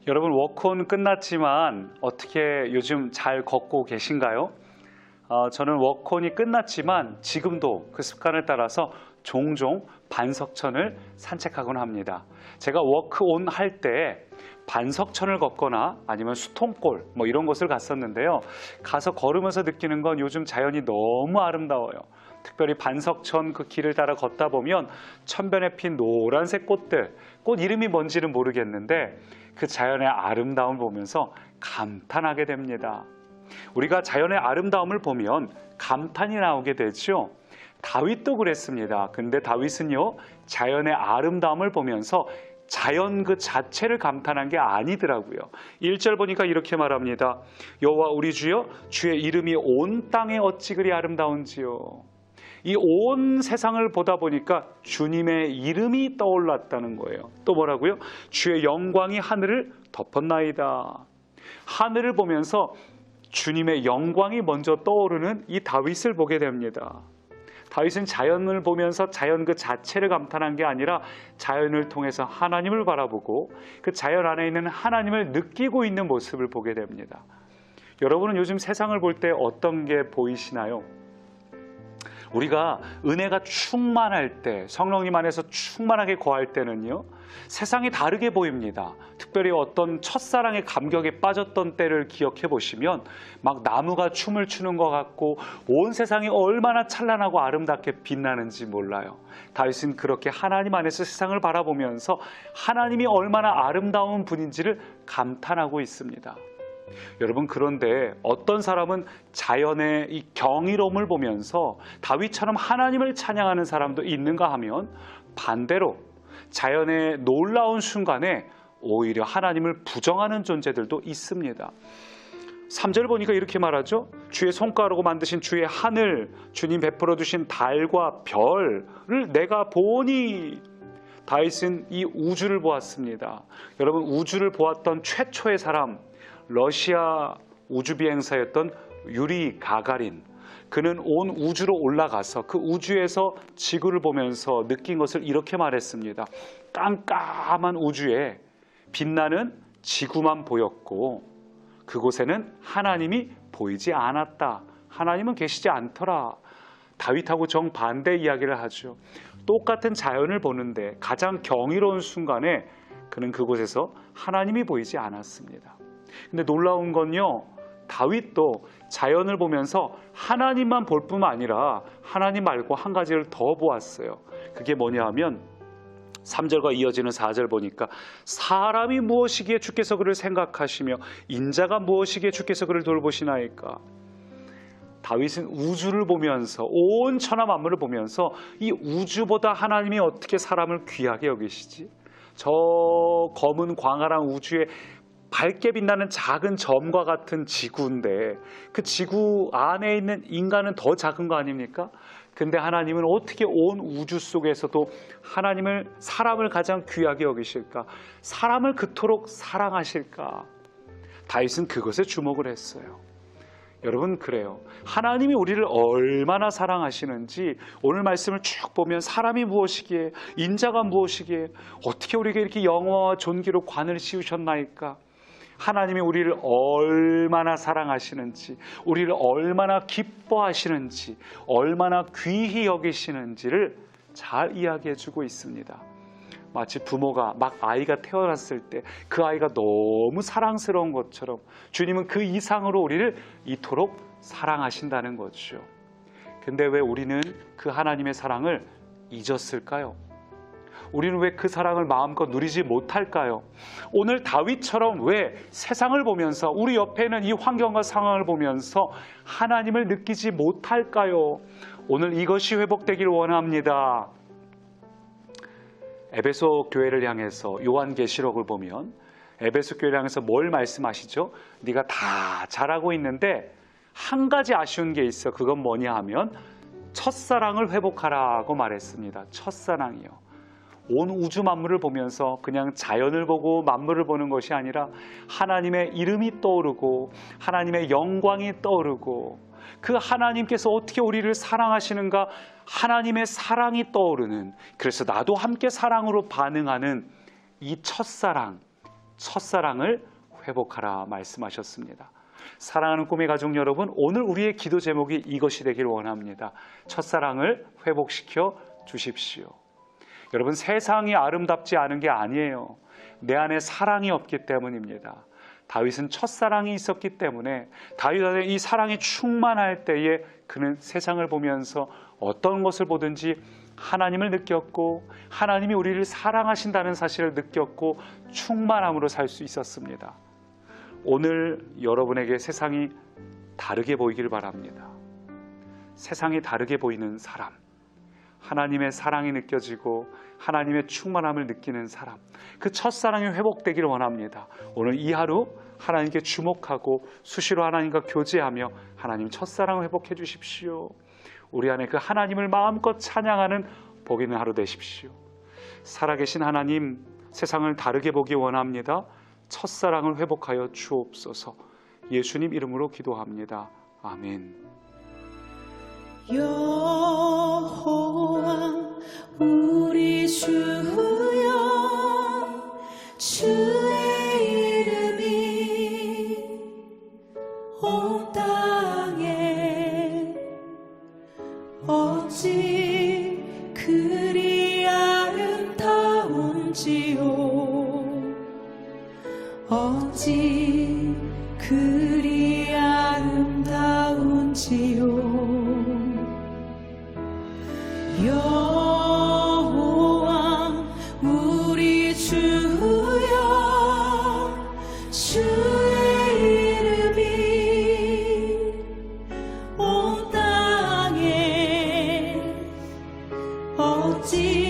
여러분 워크온 끝났지만 어떻게 요즘 잘 걷고 계신가요? 저는 워크온이 끝났지만 지금도 그 습관을 따라서 종종 반석천을 산책하곤 합니다. 제가 워크온 할 때 반석천을 걷거나 아니면 수통골 이런 곳을 갔었는데요. 가서 걸으면서 느끼는 건 요즘 자연이 너무 아름다워요. 특별히 반석천 그 길을 따라 걷다 보면 천변에 핀 노란색 꽃들, 꽃 이름이 뭔지는 모르겠는데 그 자연의 아름다움을 보면서 감탄하게 됩니다. 우리가 자연의 아름다움을 보면 감탄이 나오게 되죠. 다윗도 그랬습니다. 근데 다윗은요, 자연의 아름다움을 보면서 자연 그 자체를 감탄한 게 아니더라고요. 1절 보니까 이렇게 말합니다. 여호와 우리 주여, 주의 이름이 온 땅에 어찌 그리 아름다운지요. 이 온 세상을 보다 보니까 주님의 이름이 떠올랐다는 거예요. 또 뭐라고요? 주의 영광이 하늘을 덮었나이다. 하늘을 보면서 주님의 영광이 먼저 떠오르는 이 다윗을 보게 됩니다. 다윗은 자연을 보면서 자연 그 자체를 감탄한 게 아니라 자연을 통해서 하나님을 바라보고 그 자연 안에 있는 하나님을 느끼고 있는 모습을 보게 됩니다. 여러분은 요즘 세상을 볼 때 어떤 게 보이시나요? 우리가 은혜가 충만할 때, 성령님 안에서 충만하게 거할 때는요, 세상이 다르게 보입니다. 특별히 어떤 첫사랑의 감격에 빠졌던 때를 기억해 보시면 막 나무가 춤을 추는 것 같고 온 세상이 얼마나 찬란하고 아름답게 빛나는지 몰라요. 다윗은 그렇게 하나님 안에서 세상을 바라보면서 하나님이 얼마나 아름다운 분인지를 감탄하고 있습니다. 여러분, 그런데 어떤 사람은 자연의 이 경이로움을 보면서 다윗처럼 하나님을 찬양하는 사람도 있는가 하면 반대로 자연의 놀라운 순간에 오히려 하나님을 부정하는 존재들도 있습니다. 3절 보니까 이렇게 말하죠. 주의 손가락으로 만드신 주의 하늘, 주님 베풀어 주신 달과 별을 내가 보니. 다윗은 이 우주를 보았습니다. 여러분, 우주를 보았던 최초의 사람, 러시아 우주비행사였던 유리 가가린. 그는 온 우주로 올라가서 그 우주에서 지구를 보면서 느낀 것을 이렇게 말했습니다. 깜깜한 우주에 빛나는 지구만 보였고 그곳에는 하나님이 보이지 않았다. 하나님은 계시지 않더라. 다윗하고 정반대 이야기를 하죠. 똑같은 자연을 보는데 가장 경이로운 순간에 그는 그곳에서 하나님이 보이지 않았습니다. 근데 놀라운 건요, 다윗도 자연을 보면서 하나님만 볼 뿐만 아니라 하나님 말고 한 가지를 더 보았어요. 그게 뭐냐 하면 3절과 이어지는 4절 보니까 사람이 무엇이기에 주께서 그를 생각하시며 인자가 무엇이기에 주께서 그를 돌보시나이까. 다윗은 우주를 보면서, 온 천하 만물을 보면서 이 우주보다 하나님이 어떻게 사람을 귀하게 여기시지? 저 검은 광활한 우주에 밝게 빛나는 작은 점과 같은 지구인데 그 지구 안에 있는 인간은 더 작은 거 아닙니까? 근데 하나님은 어떻게 온 우주 속에서도 사람을 가장 귀하게 여기실까? 사람을 그토록 사랑하실까? 다윗은 그것에 주목을 했어요. 여러분, 그래요. 하나님이 우리를 얼마나 사랑하시는지 오늘 말씀을 쭉 보면 사람이 무엇이기에, 인자가 무엇이기에, 어떻게 우리에게 이렇게 영화와 존귀로 관을 씌우셨나이까? 하나님이 우리를 얼마나 사랑하시는지, 우리를 얼마나 기뻐하시는지, 얼마나 귀히 여기시는지를 잘 이야기해 주고 있습니다. 마치 부모가 막 아이가 태어났을 때 그 아이가 너무 사랑스러운 것처럼 주님은 그 이상으로 우리를 이토록 사랑하신다는 거죠. 근데 왜 우리는 그 하나님의 사랑을 잊었을까요? 우리는 왜 그 사랑을 마음껏 누리지 못할까요? 오늘 다윗처럼 왜 세상을 보면서, 우리 옆에 있는 이 환경과 상황을 보면서 하나님을 느끼지 못할까요? 오늘 이것이 회복되길 원합니다. 에베소 교회를 향해서 요한계시록을 보면 에베소 교회를 향해서 뭘 말씀하시죠? 네가 다 잘하고 있는데 한 가지 아쉬운 게 있어. 그건 뭐냐 하면 첫사랑을 회복하라고 말했습니다. 첫사랑이요. 온 우주 만물을 보면서 그냥 자연을 보고 만물을 보는 것이 아니라 하나님의 이름이 떠오르고 하나님의 영광이 떠오르고 그 하나님께서 어떻게 우리를 사랑하시는가, 하나님의 사랑이 떠오르는, 그래서 나도 함께 사랑으로 반응하는 이 첫사랑, 첫사랑을 회복하라 말씀하셨습니다. 사랑하는 꿈의 가족 여러분, 오늘 우리의 기도 제목이 이것이 되길 원합니다. 첫사랑을 회복시켜 주십시오. 여러분, 세상이 아름답지 않은 게 아니에요. 내 안에 사랑이 없기 때문입니다. 다윗은 첫사랑이 있었기 때문에 다윗 안에 이 사랑이 충만할 때에 그는 세상을 보면서 어떤 것을 보든지 하나님을 느꼈고 하나님이 우리를 사랑하신다는 사실을 느꼈고 충만함으로 살 수 있었습니다. 오늘 여러분에게 세상이 다르게 보이길 바랍니다. 세상이 다르게 보이는 사람, 하나님의 사랑이 느껴지고 하나님의 충만함을 느끼는 사람, 그 첫사랑이 회복되기를 원합니다. 오늘 이 하루 하나님께 주목하고 수시로 하나님과 교제하며 하나님 첫사랑을 회복해 주십시오. 우리 안에 그 하나님을 마음껏 찬양하는 복 있는 하루 되십시오. 살아계신 하나님, 세상을 다르게 보기 원합니다. 첫사랑을 회복하여 주옵소서. 예수님 이름으로 기도합니다. 아멘. 여호와 우리 주여, 주의 이름이 온 땅에 어찌 그리 아름다운지요, 어찌 그리 아름다운지요. 여호와 우리 주여, 주의 이름이 온 땅에 어찌